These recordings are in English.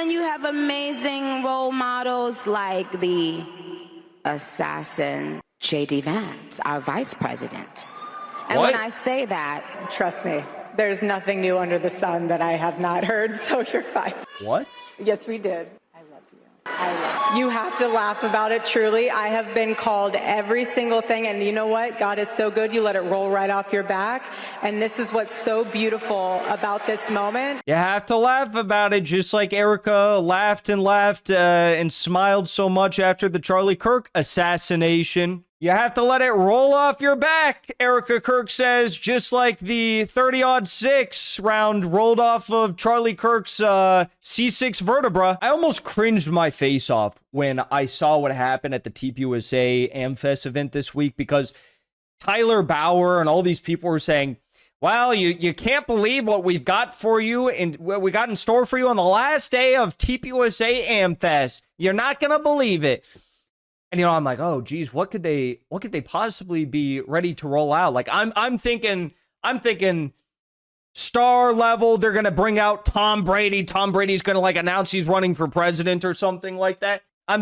then you have amazing role models like the assassin, J.D. Vance, our vice president. And what? when I say that... Trust me, there's nothing new under the sun that I have not heard, so you're fine. What? Yes, we did. I love you. I love you. You have to laugh about it, truly. I have been called every single thing, and you know what? God is so good, you let it roll right off your back. And this is what's so beautiful about this moment. You have to laugh about it, just like Erika laughed and smiled so much after the Charlie Kirk assassination. You have to let it roll off your back, Erika Kirk says, just like the 30-06 round rolled off of Charlie Kirk's C6 vertebra. I almost cringed my face off when I saw what happened at the TPUSA AmFest event this week, because Tyler Bauer and all these people were saying, well, you can't believe what we've got for you and what we got in store for you on the last day of TPUSA AmFest. You're not going to believe it. And, you know, I'm like, oh, geez, what could they possibly be ready to roll out? Like, I'm thinking star level. They're going to bring out Tom Brady. Tom Brady's going to, like, announce he's running for president or something like that. I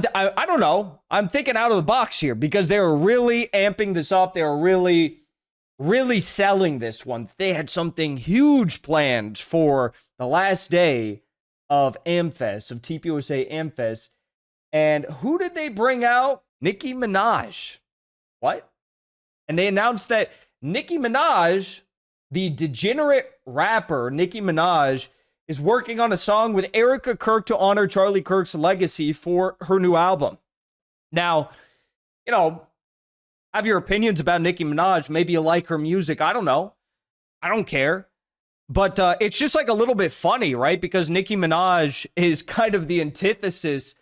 don't know. I'm thinking out of the box here, because they were really amping this up. They were really selling this one. They had something huge planned for the last day of AmFest, of TPUSA AmFest. And who did they bring out? Nicki Minaj. What? And they announced that Nicki Minaj, the degenerate rapper Nicki Minaj, is working on a song with Erika Kirk to honor Charlie Kirk's legacy for her new album. Now, you know, have your opinions about Nicki Minaj. Maybe you like her music. I don't know. I don't care. But it's just like a little bit funny, right? Because Nicki Minaj is kind of the antithesis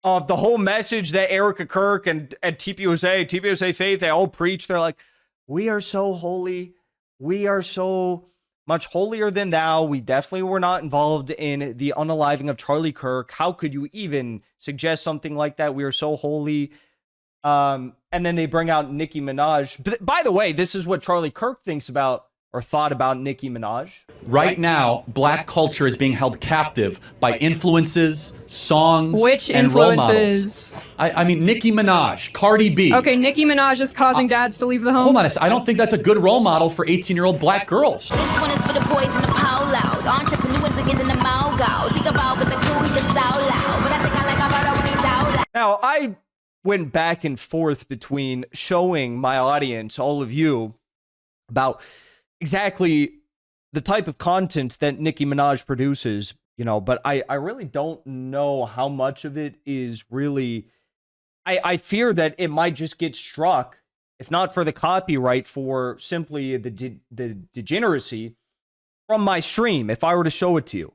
of the whole message that Erika Kirk and TPUSA Faith, they all preach. They're like, we are so holy. We are so much holier than thou. We definitely were not involved in the unaliving of Charlie Kirk. How could you even suggest something like that? We are so holy. And then they bring out Nicki Minaj. But by the way, this is what Charlie Kirk thinks about or thought about Nicki Minaj. Right now, black culture is being held captive by influences, songs, and role models. I mean, Nicki Minaj, Cardi B. Okay, Nicki Minaj is causing dads to leave the home. Hold on a second. I don't think that's a good role model for 18-year-old black girls. This one is for the boys and the polos. Entrepreneurs against in the mogos. Think about with the cool, he is so loud. But I think I like about when he's out loud. Now, I went back and forth between showing my audience, all of you, about exactly the type of content that Nicki Minaj produces, you know, but I really don't know how much of it is really, I fear that it might just get struck, if not for the copyright, for simply the degeneracy from my stream, if I were to show it to you.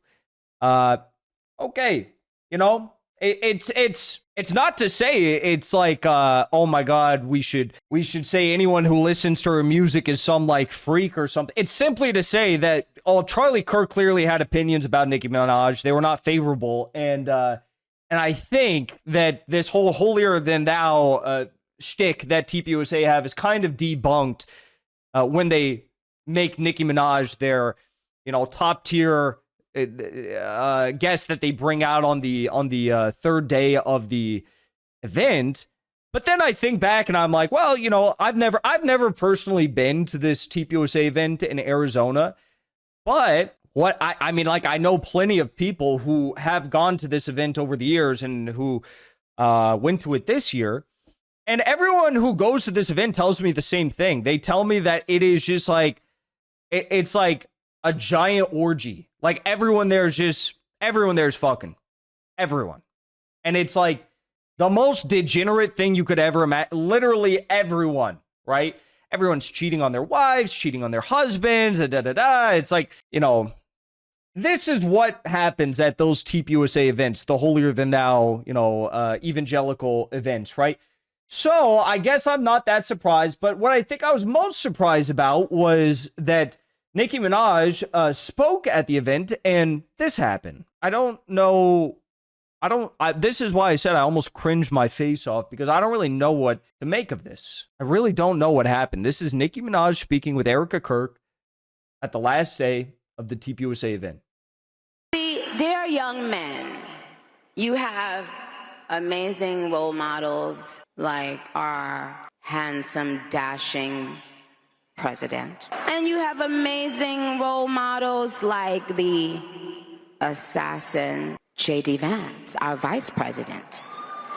Okay, you know, it's not to say it's like, oh my God, we should say anyone who listens to her music is some like freak or something. It's simply to say that, oh, Charlie Kirk clearly had opinions about Nicki Minaj. They were not favorable. And I think that this whole holier than thou shtick that TPUSA have is kind of debunked when they make Nicki Minaj their, you know, top tier guest that they bring out on the third day of the event. But then I think back and I'm like, well, you know, I've never personally been to this TPUSA event in Arizona, but what I mean, like, I know plenty of people who have gone to this event over the years and who went to it this year, and everyone who goes to this event tells me the same thing. They tell me that it is just like it's like a giant orgy. Like, everyone there is fucking everyone. And it's like the most degenerate thing you could ever imagine. Literally everyone, right? Everyone's cheating on their wives, cheating on their husbands, It's like, you know, this is what happens at those TPUSA events, the holier than thou, you know, evangelical events, right? So I guess I'm not that surprised. But what I think I was most surprised about was that Nicki Minaj spoke at the event, and this happened. I don't know. This is why I said I almost cringed my face off, because I don't really know what to make of this. I really don't know what happened. This is Nicki Minaj speaking with Erika Kirk at the last day of the TPUSA event. See, dear young men, You have amazing role models like our handsome, dashing president. And you have amazing role models like the assassin J.D. Vance, our vice president.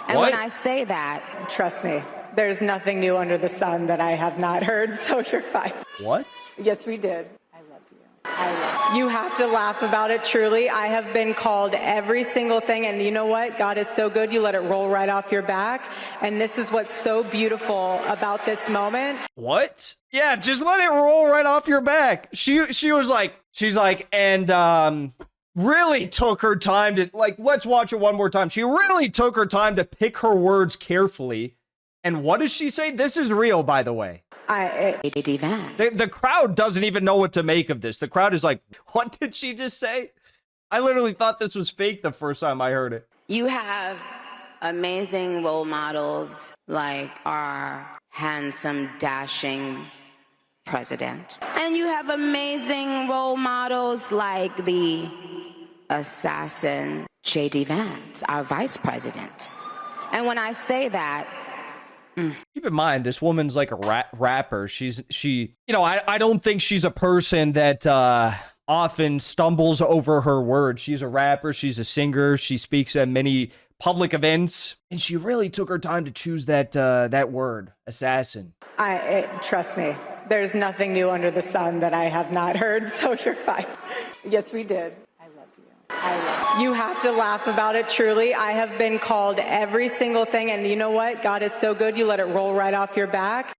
And What? when I say that, Trust me, there's nothing new under the sun that I have not heard, so you're fine. What? Yes, we did. I love you. I love you. You have to laugh about it, truly. I have been called every single thing, and you know what? God is so good, you let it roll right off your back. And this is what's so beautiful about this moment. What? Yeah, just let it roll right off your back. She was like, she's like, and really took her time to, like, let's watch it one more time. She really took her time to pick her words carefully. And what does she say? This is real, by the way. J.D. Vance. The crowd doesn't even know what to make of this. The crowd is like, what did she just say? I literally thought this was fake the first time I heard it. You have amazing role models like our handsome, dashing president. And you have amazing role models like the assassin J.D. Vance, our vice president. And when I say that, keep in mind, this woman's like a rapper. She, you know, I don't think she's a person that often stumbles over her words. She's a rapper. She's a singer. She speaks at many public events, and she really took her time to choose that word, assassin. Trust me, there's nothing new under the sun that I have not heard, so you're fine. Yes, we did. I love you. I love you. You have to laugh about it, truly. I have been called every single thing, and you know what? God is so good, you let it roll right off your back.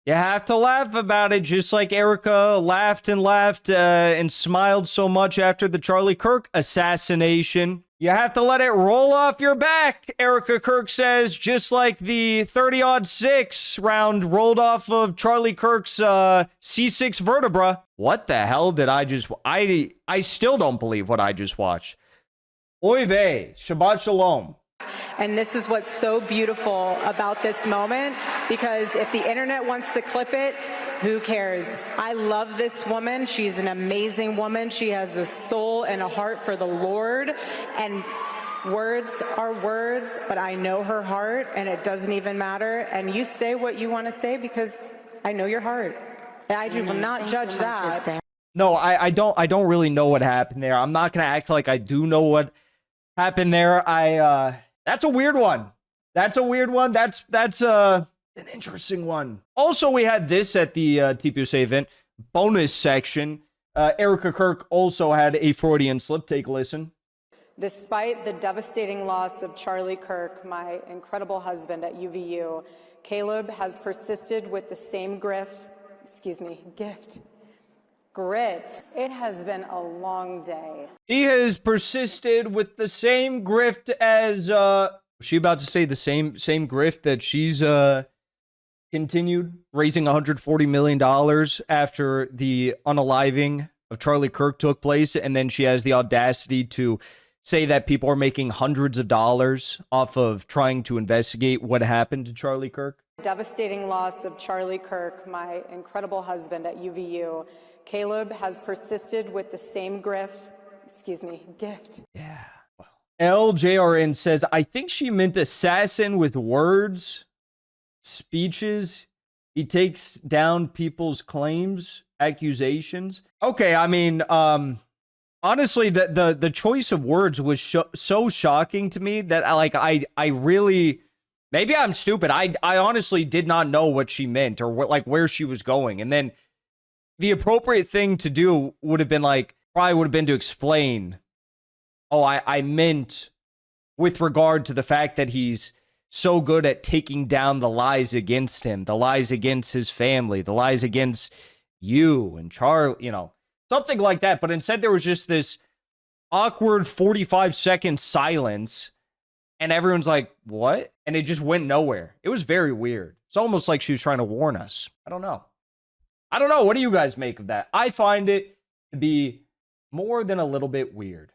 You have to laugh about it, just like Erika laughed and smiled so much after the Charlie Kirk assassination. You have to let it roll off your back, Erika Kirk says, just like the 30-06 round rolled off of Charlie Kirk's C6 vertebra. What the hell did I just... I still don't believe what I just watched. Oy vey, Shabbat Shalom. And this is what's so beautiful about this moment, because if the internet wants to clip it, who cares? I love this woman. She's an amazing woman. She has a soul and a heart for the Lord. And words are words, but I know her heart, and it doesn't even matter. And you say what you want to say because I know your heart. I will not judge that. No, I don't really know what happened there. I'm not gonna act like I do know what happened there. That's a weird one. That's a weird one. That's an interesting one. Also, we had this at the Tpusa event bonus section. Erika Kirk also had a Freudian slip. Take a listen. Despite the devastating loss of Charlie Kirk, my incredible husband at UVU, Caleb has persisted with the same gift. Grit. It has been a long day. He has persisted with the same grift as was she about to say the same grift that she's continued, raising $140 million after the unaliving of Charlie Kirk took place, and then she has the audacity to say that people are making hundreds of dollars off of trying to investigate what happened to Charlie Kirk. Devastating loss of Charlie Kirk, my incredible husband at UVU. Caleb has persisted with the same gift. Yeah. Well, LJRN says, I think she meant assassin with words, speeches. He takes down people's claims, accusations. Okay, I mean, honestly, the choice of words was so shocking to me that I really, maybe I'm stupid. I honestly did not know what she meant or where she was going. And then the appropriate thing to do would have been to explain, oh, I meant with regard to the fact that he's so good at taking down the lies against him, the lies against his family, the lies against you and Charlie, something like that. But instead there was just this awkward 45-second silence and everyone's like, what? And it just went nowhere. It was very weird. It's almost like she was trying to warn us. I don't know. What do you guys make of that? I find it to be more than a little bit weird.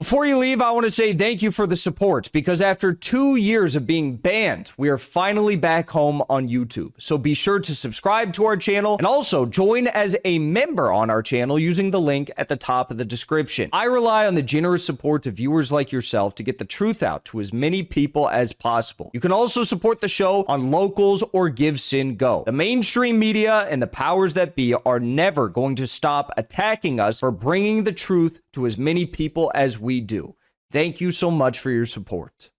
Before you leave, I want to say thank you for the support, because after 2 years of being banned, we are finally back home on YouTube. So be sure to subscribe to our channel and also join as a member on our channel using the link at the top of the description. I rely on the generous support of viewers like yourself to get the truth out to as many people as possible. You can also support the show on Locals or Give Sin Go. The mainstream media and the powers that be are never going to stop attacking us for bringing the truth to as many people as we do. Thank you so much for your support.